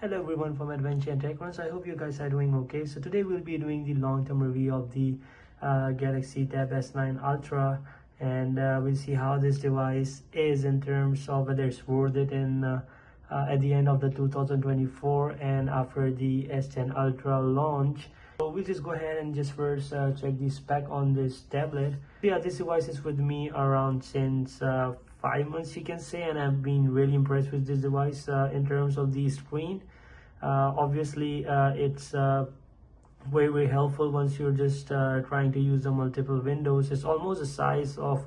Hello everyone from Adventure and Tech Runs. I hope you guys are doing okay. So today we'll be doing the long-term review of the Galaxy Tab S9 Ultra, and we'll see how this device is in terms of whether it's worth it in at the end of the 2024 and after the S10 Ultra launch. So we'll just go ahead and just first check the spec on this tablet. Yeah, this device is with me around since 5 months, you can say, and I've been really impressed with this device in terms of the screen. Obviously, it's very helpful once you're just trying to use the multiple windows. It's almost the size of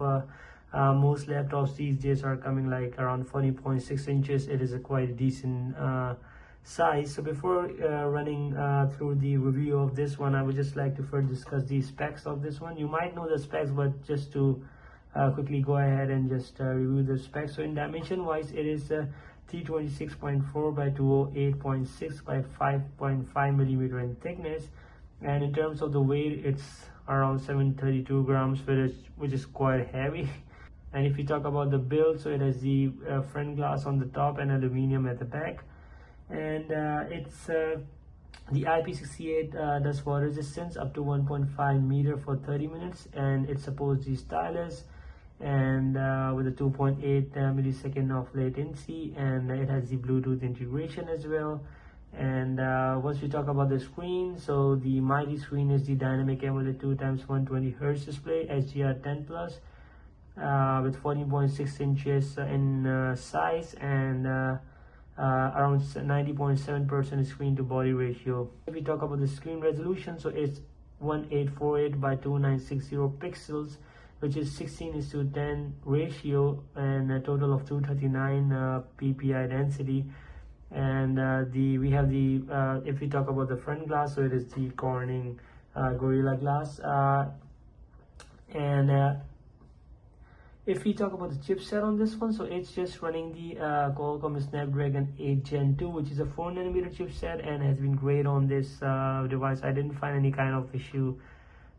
most laptops these days are coming like around 40.6 inches. It is a quite decent size. So before running through the review of this one, I would just like to first discuss the specs of this one. You might know the specs, but just to quickly go ahead and just review the specs. So in dimension wise, it is 326.4 by 208.6 by 5.5 millimeter in thickness, and in terms of the weight, it's around 732 grams, which is quite heavy. And if you talk about the build, so it has the front glass on the top and aluminum at the back, and it's the IP68 does water resistance up to 1.5 meter for 30 minutes, and it supports the stylus and with a 2.8 millisecond of latency, and it has the Bluetooth integration as well. And once we talk about the screen, so the mighty screen is the dynamic AMOLED 2x120 Hz display HDR10 plus with 14.6 inches in size, and around 90.7% screen to body ratio. If we talk about the screen resolution, so it's 1848 by 2960 pixels, which is 16:10 ratio, and a total of 239 ppi density. And we have the if we talk about the front glass, so it is the Corning Gorilla Glass, and if we talk about the chipset on this one, so it's just running the Qualcomm Snapdragon 8 Gen 2, which is a 4nm chipset, and has been great on this device. I didn't find any kind of issue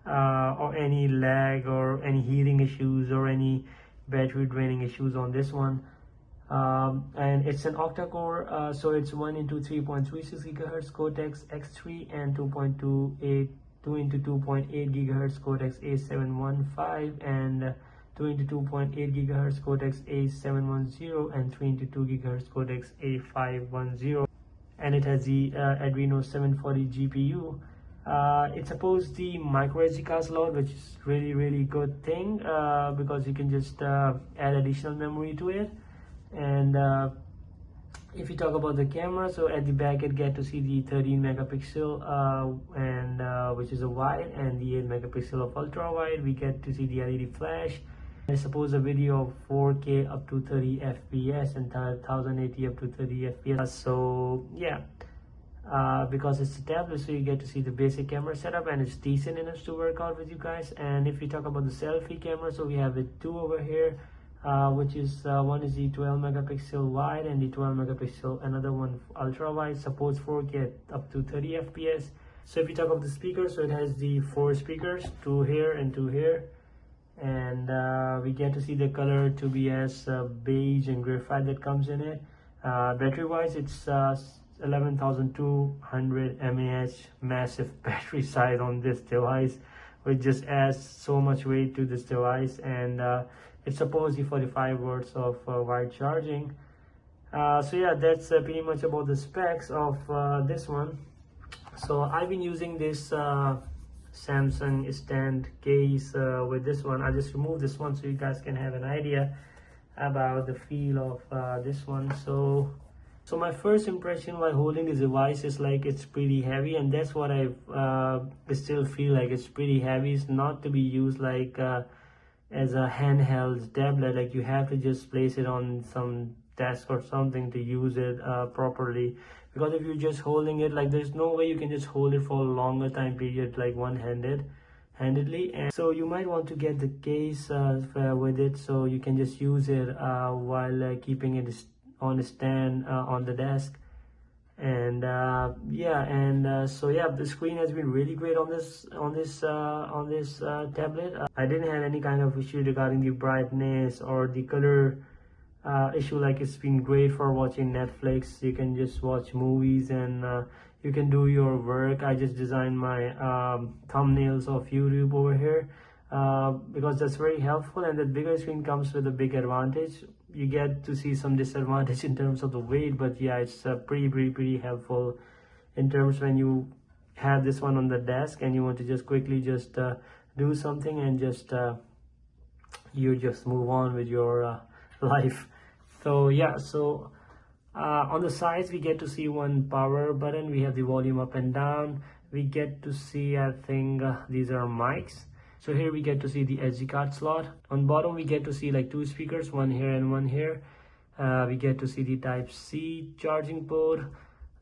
or any lag or any heating issues or any battery draining issues on this one. And it's an octa-core, so it's 1 into 3.36 gigahertz Cortex X3 and 2 into 2.8 gigahertz Cortex A715 and 2 into 2.8 gigahertz Cortex A710 and 3 into 2 gigahertz Cortex A510. And it has the Adreno 740 GPU. It supports the micro SD card slot, which is really good thing because you can just add additional memory to it. And if you talk about the camera, so at the back it get to see the 13 megapixel and which is a wide, and the 8 megapixel of ultra wide. We get to see the LED flash. I suppose a video of 4K up to 30 FPS and 1080 up to 30 FPS. So yeah, because it's a tablet, so you get to see the basic camera setup, and it's decent enough to work out with you guys. And if we talk about the selfie camera, so we have it two over here, which is one is the 12 megapixel wide and the 12 megapixel, another one ultra wide, supports 4K up to 30 FPS. So if you talk about the speakers, so it has the 4 speakers, 2 here and 2 here, and we get to see the color to be as beige and graphite that comes in it. Battery wise, it's 11,200 mAh, massive battery size on this device, which just adds so much weight to this device. And it supports the 45 watts of wide charging. So yeah, that's pretty much about the specs of this one. So I've been using this Samsung stand case with this one. I just removed this one so you guys can have an idea about the feel of this one. So my first impression while holding this device is like it's pretty heavy, and that's what I still feel like. It's pretty heavy. It's not to be used like as a handheld tablet, like you have to just place it on some desk or something to use it properly. Because if you're just holding it, like there's no way you can just hold it for a longer time period like handedly. And so you might want to get the case with it, so you can just use it while keeping it on a stand on the desk. And yeah, and so yeah, the screen has been really great on this tablet. I didn't have any kind of issue regarding the brightness or the color issue. Like, it's been great for watching Netflix. You can just watch movies, and you can do your work. I just designed my thumbnails of YouTube over here because that's very helpful. And the bigger screen comes with a big advantage. You get to see some disadvantage in terms of the weight, but yeah, it's pretty helpful in terms when you have this one on the desk and you want to just quickly just do something, and just you just move on with your life. So yeah, so on the sides we get to see one power button. We have the volume up and down. We get to see, I think these are mics. So here we get to see the SD card slot. On bottom we get to see like two speakers, one here and one here. We get to see the type C charging port.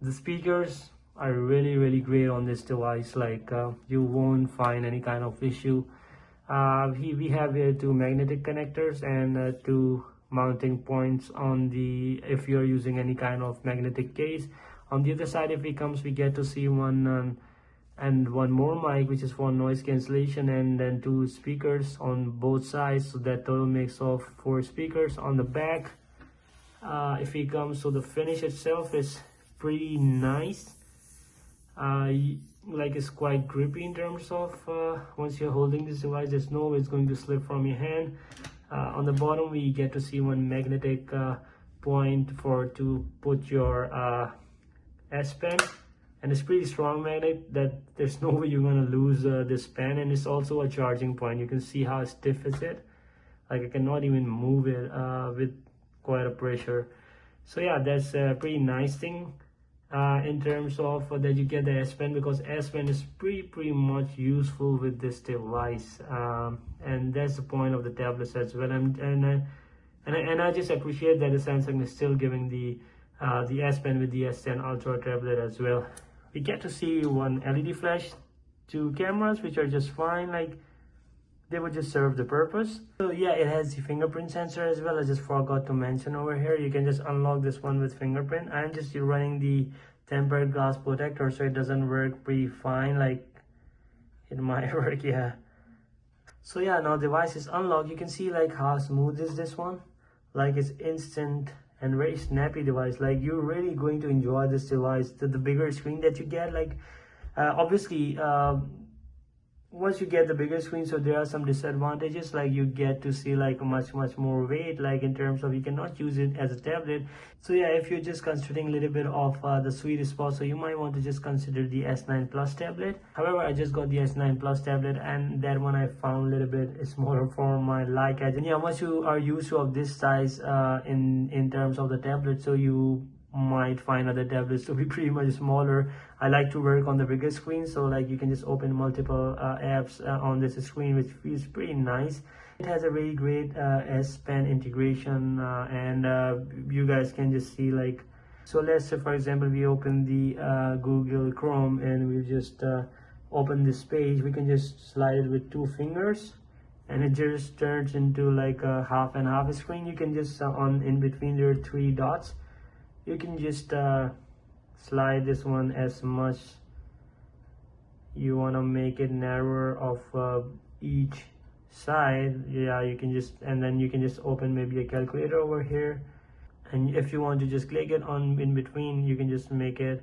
The speakers are really great on this device. Like you won't find any kind of issue. We have here two magnetic connectors and two mounting points on the, if you're using any kind of magnetic case. On the other side, if it comes, we get to see one and one more mic, which is for noise cancellation, and then two speakers on both sides, so that total makes of 4 speakers. On the back, if it comes, so the finish itself is pretty nice. Like, it's quite grippy in terms of once you're holding this device, there's no way it's going to slip from your hand. On the bottom we get to see one magnetic point to put your S Pen, and it's pretty strong magnet that there's no way you're gonna lose this pen. And it's also a charging point. You can see how stiff is it. Like, I cannot even move it with quite a pressure. So yeah, that's a pretty nice thing in terms of that you get the S Pen, because S Pen is pretty much useful with this device, and that's the point of the tablets as well. And I just appreciate that the Samsung is still giving the S Pen with the S10 Ultra tablet as well. We get to see one LED flash, 2 cameras, which are just fine. Like, they would just serve the purpose. So yeah, it has the fingerprint sensor as well. I just forgot to mention over here, you can just unlock this one with fingerprint. I'm just running the tempered glass protector, so it doesn't work pretty fine. Like, it might work, yeah. So yeah, now device is unlocked. You can see like how smooth is this one. Like, it's instant and very snappy device. Like, you're really going to enjoy this device. The bigger screen that you get, like obviously once you get the bigger screen, so there are some disadvantages. Like, you get to see like much more weight, like in terms of you cannot use it as a tablet. So yeah, if you're just considering a little bit of the sweet spot, so you might want to just consider the S9 Plus tablet. However, I just got the S9 Plus tablet, and that one I found a little bit smaller for my like. And yeah, once you are used to of this size in terms of the tablet, so you might find other tablets to be pretty much smaller. I like to work on the bigger screen, so like you can just open multiple apps on this screen, which feels pretty nice. It has a very great S Pen integration, and you guys can just see, like, so let's say for example we open the Google Chrome, and we'll just open this page. We can just slide it with 2 fingers, and it just turns into like a half and half screen. You can just on in between there are 3 dots. You can just slide this one as much you want to make it narrower of each side. Yeah, you can just, and then you can just open maybe a calculator over here, and if you want to just click it on in between, you can just make it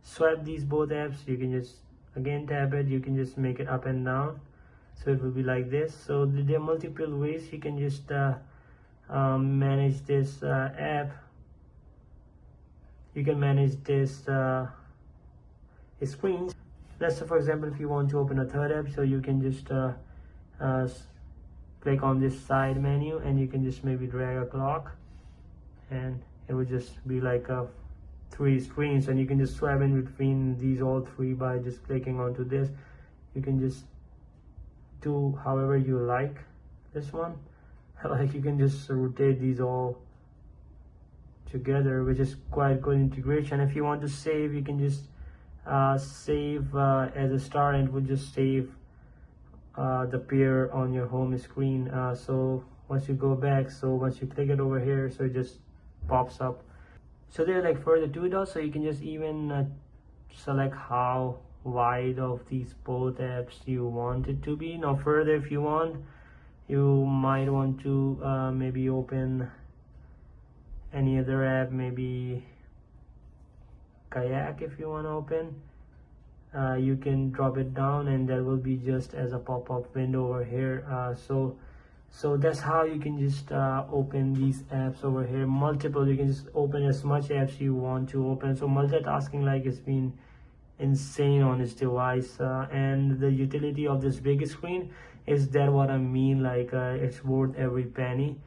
swipe these both apps. You can just again tap it, you can just make it up and down, so it will be like this. So there are multiple ways you can just manage this app. You can manage this screens. Let's say for example if you want to open a third app, so you can just click on this side menu, and you can just maybe drag a clock, and it would just be like 3 screens, and you can just swipe in between these all 3 by just clicking onto this. You can just do however you like this one. Like, you can just rotate these all together, which is quite good integration. If you want to save, you can just save as a star, and it will just save the pair on your home screen. So once you go back, so once you click it over here, so it just pops up. So there are like further 2 dots, so you can just even select how wide of these both apps you want it to be. Now further, if you want, you might want to maybe open any other app, maybe Kayak if you want to open. You can drop it down and that will be just as a pop-up window over here. So that's how you can just open these apps over here. Multiple, you can just open as much apps you want to open. So multitasking like it's been insane on this device, and the utility of this big screen is that what I mean, like it's worth every penny.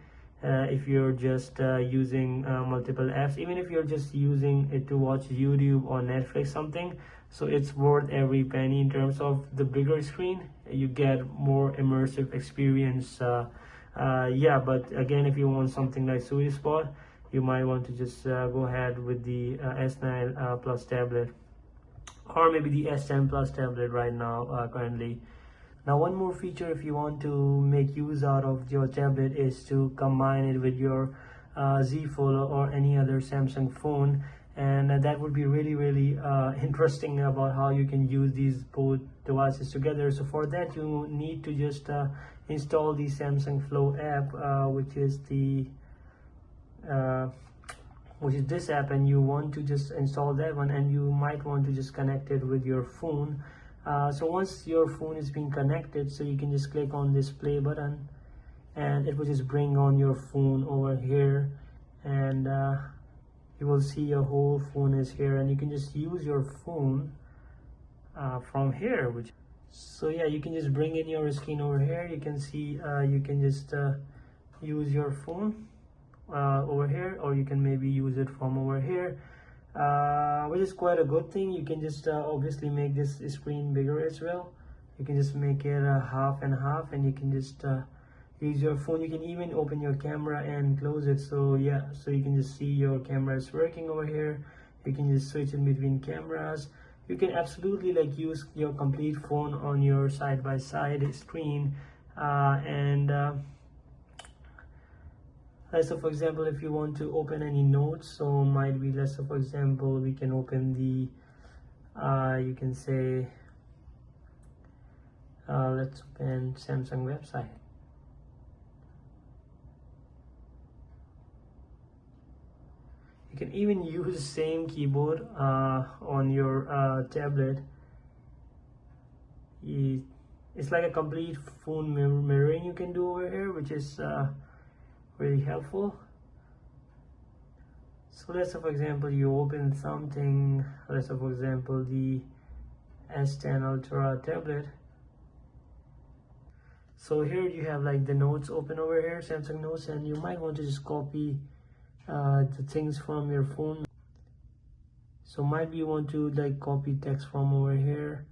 If you're just using multiple apps, even if you're just using it to watch YouTube or Netflix something, so it's worth every penny. In terms of the bigger screen, you get more immersive experience. Yeah, but again, if you want something like sweet spot, you might want to just go ahead with the S9 Plus tablet, or maybe the S10 Plus tablet right now currently. Now one more feature if you want to make use out of your tablet is to combine it with your Z Fold or any other Samsung phone, and that would be really interesting about how you can use these both devices together. So for that you need to just install the Samsung Flow app, which is this app, and you want to just install that one, and you might want to just connect it with your phone. So once your phone is being connected, so you can just click on this play button and it will just bring on your phone over here, and you will see your whole phone is here, and you can just use your phone from here. So yeah, you can just bring in your screen over here. You can see you can just use your phone over here, or you can maybe use it from over here, which is quite a good thing. You can just obviously make this screen bigger as well. You can just make it half and half, and you can just use your phone. You can even open your camera and close it. So yeah, so you can just see your camera is working over here. You can just switch in between cameras. You can absolutely like use your complete phone on your side-by-side screen, and let's say for example, if you want to open any notes, so might be, let's say for example, we can open the you can say let's open Samsung website. You can even use the same keyboard on your tablet. It's like a complete phone mirroring you can do over here, which is really helpful. So let's say for example you open something, let's say for example the S10 Ultra tablet. So here you have like the notes open over here, Samsung Notes, and you might want to just copy the things from your phone. So might be you want to like copy text from over here,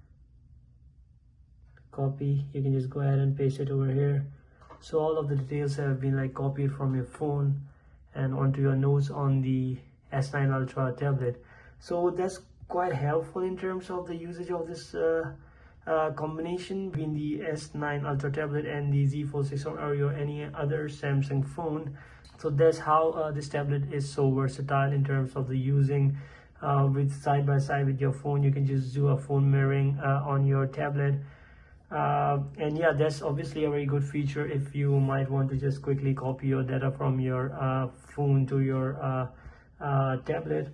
copy, you can just go ahead and paste it over here. So all of the details have been like copied from your phone and onto your notes on the S9 Ultra tablet. So that's quite helpful in terms of the usage of this combination between the S9 Ultra tablet and the Z Fold 6 or any other Samsung phone. So that's how this tablet is so versatile in terms of the using with side by side with your phone. You can just do a phone mirroring on your tablet. And yeah, that's obviously a very good feature if you might want to just quickly copy your data from your phone to your tablet.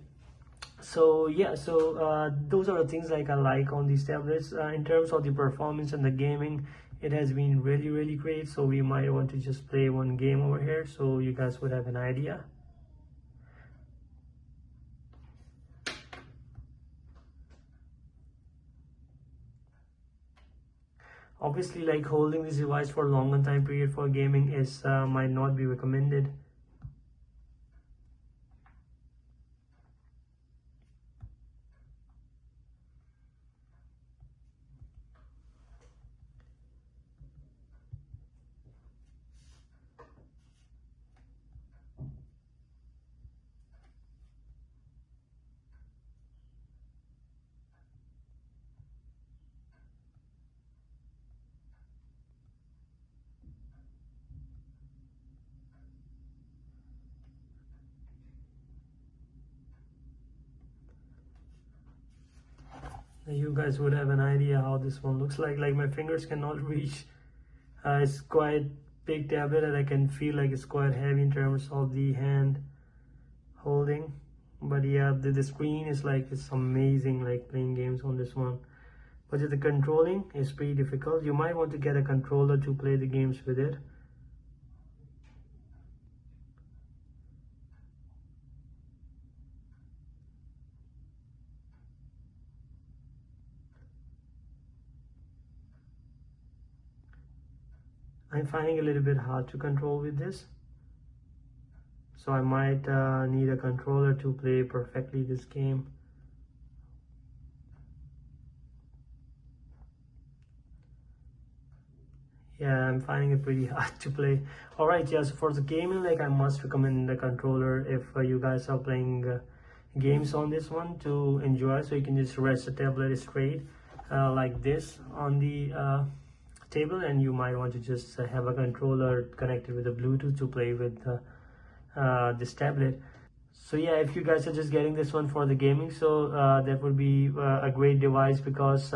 So yeah, so those are the things like I like on these tablets. In terms of the performance and the gaming, it has been really great. So we might want to just play one game over here so you guys would have an idea. Obviously, like holding this device for a longer time period for gaming is might not be recommended. You guys would have an idea how this one looks like my fingers cannot reach. It's quite big tablet, and I can feel like it's quite heavy in terms of the hand. holding. But yeah, the screen is like, it's amazing, like playing games on this one. But the controlling is pretty difficult. You might want to get a controller to play the games with it. I'm finding it a little bit hard to control with this, so I might need a controller to play perfectly this game. Yeah, I'm finding it pretty hard to play. All right, yeah, so for the gaming, like I must recommend the controller if you guys are playing games on this one to enjoy. So you can just rest the tablet straight like this on the table, and you might want to just have a controller connected with a Bluetooth to play with this tablet. So yeah, if you guys are just getting this one for the gaming, so that would be a great device, because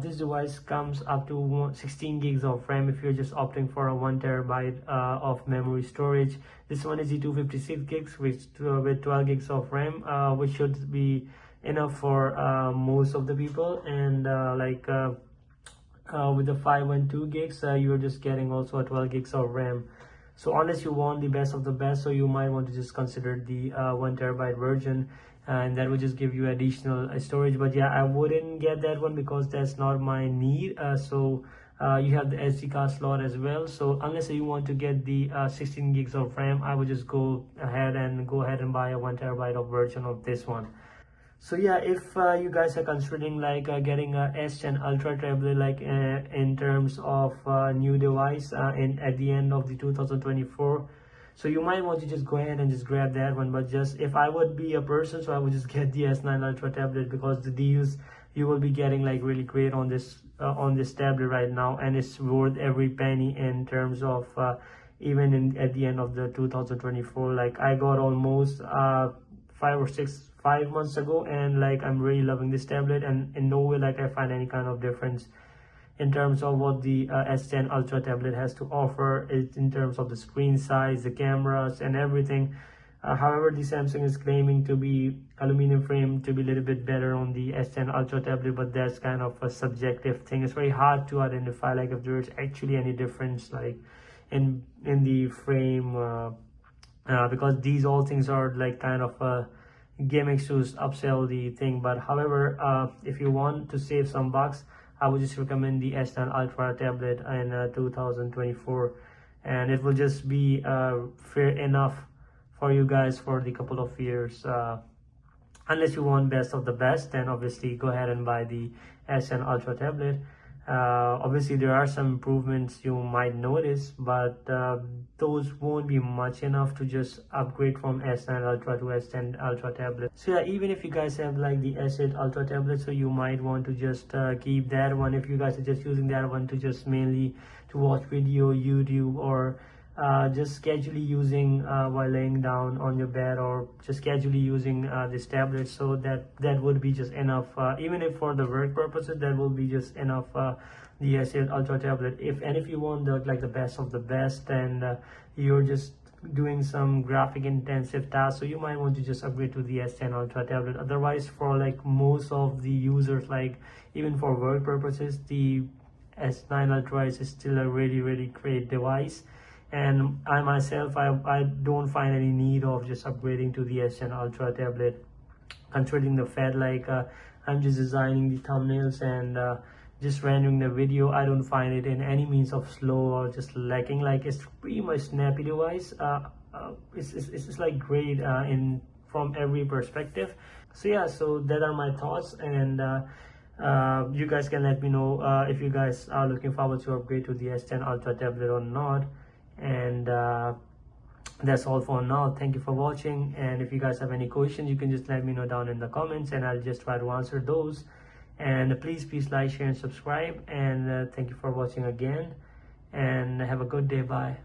this device comes up to 16 gigs of RAM if you're just opting for a 1 terabyte of memory storage. This one is the 256 gigs with 12 gigs of RAM, which should be enough for most of the people. And with the 512 gigs, you're just getting also a 12 gigs of RAM. So unless you want the best of the best, so you might want to just consider the 1 terabyte version, and that would just give you additional storage. But yeah, I wouldn't get that one because that's not my need. You have the SD card slot as well, so unless you want to get the 16 gigs of RAM, I would just go ahead and buy a 1 terabyte of version of this one. So yeah, if you guys are considering like getting a S10 Ultra tablet, like in terms of new device at the end of the 2024, so you might want to just go ahead and just grab that one. But just if I would be a person, so I would just get the S9 Ultra tablet, because the deals you will be getting like really great on this tablet right now, and it's worth every penny in terms of even at the end of the 2024. Like I got almost 5 months ago, and like I'm really loving this tablet, and in no way like I find any kind of difference in terms of what the S10 Ultra tablet has to offer. It in terms of the screen size, the cameras, and everything. However, the Samsung is claiming to be aluminum frame to be a little bit better on the S10 Ultra tablet, but that's kind of a subjective thing. It's very hard to identify like if there is actually any difference like in the frame, because these all things are like kind of gimmicks to upsell the thing. But however, if you want to save some bucks, I would just recommend the S10 Ultra tablet in 2024, and it will just be fair enough for you guys for the couple of years. Unless you want best of the best, then obviously go ahead and buy the S10 Ultra tablet. Obviously there are some improvements you might notice, but those won't be much enough to just upgrade from S9 Ultra to S10 Ultra tablet. So yeah, even if you guys have like the S8 Ultra tablet, so you might want to just keep that one if you guys are just using that one to just mainly to watch video, YouTube, or just casually using while laying down on your bed, or just casually using this tablet. So that would be just enough. Even if for the work purposes, that will be just enough. The S8 Ultra tablet. If you want the best of the best, and you're just doing some graphic intensive tasks, so you might want to just upgrade to the S10 Ultra tablet. Otherwise, for like most of the users, like even for work purposes, the S9 Ultra is still a really great device. And I myself, I don't find any need of just upgrading to the S10 Ultra tablet, considering the fact like I'm just designing the thumbnails and just rendering the video. I don't find it in any means of slow or just lacking. Like it's pretty much snappy device. It's like great in from every perspective. So yeah, so that are my thoughts, and you guys can let me know if you guys are looking forward to upgrade to the S10 Ultra tablet or not. And that's all for now. Thank you for watching, and if you guys have any questions, you can just let me know down in the comments, and I'll just try to answer those. And please like, share, and subscribe, and thank you for watching again, and have a good day. Bye.